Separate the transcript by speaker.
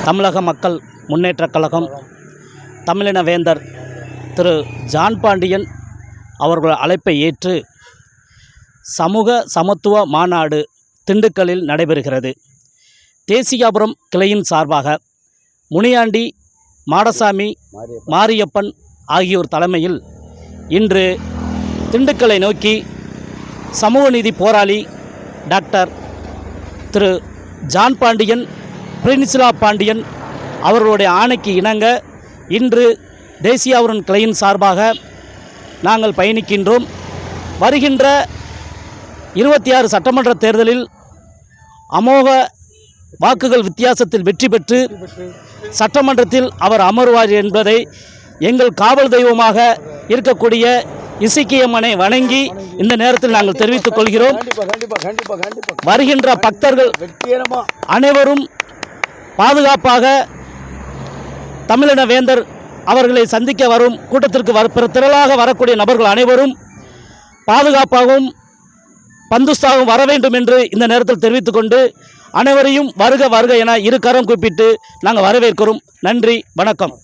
Speaker 1: தமிழக மக்கள் முன்னேற்றக் கழகம் தமிழின வேந்தர் திரு ஜான் பாண்டியன் அவர்கள் அழைப்பை ஏற்று சமூக சமத்துவ மாநாடு திண்டுக்கல்லில் நடைபெறுகிறது. தேசிகாபுரம் கிளையின் சார்பாக முனியாண்டி, மாடசாமி, மாரியப்பன் ஆகியோர் தலைமையில் இன்று திண்டுக்கல்லை நோக்கி சமூக நீதி போராளி டாக்டர் திரு ஜான் பாண்டியன், பிரின்சிலா பாண்டியன் அவர்களுடைய ஆணைக்கு இணங்க இன்று தேசிகாபுரம் கிளையின் சார்பாக நாங்கள் பயணிக்கின்றோம். வருகின்ற 26 சட்டமன்ற தேர்தலில் அமோக வாக்குகள் வித்தியாசத்தில் வெற்றி பெற்று சட்டமன்றத்தில் அவர் அமர்வார் என்பதை எங்கள் காவல் தெய்வமாக இருக்கக்கூடிய இசக்கியம்மனை வணங்கி இந்த நேரத்தில் நாங்கள் தெரிவித்துக் கொள்கிறோம். வருகின்ற பக்தர்கள் அனைவரும் பாதுகாப்பாக தமிழின வேந்தர் அவர்களை சந்திக்க வரும் கூட்டத்திற்கு திரளாக வரக்கூடிய நபர்கள் அனைவரும் பாதுகாப்பாகவும் பந்துஸ்தாகவும் வர வேண்டும் என்று இந்த நேரத்தில் தெரிவித்துக் கொண்டு அனைவரையும் வருக வருக என இரு கரம் கூப்பிட்டு நாங்கள் வரவேற்கிறோம். நன்றி, வணக்கம்.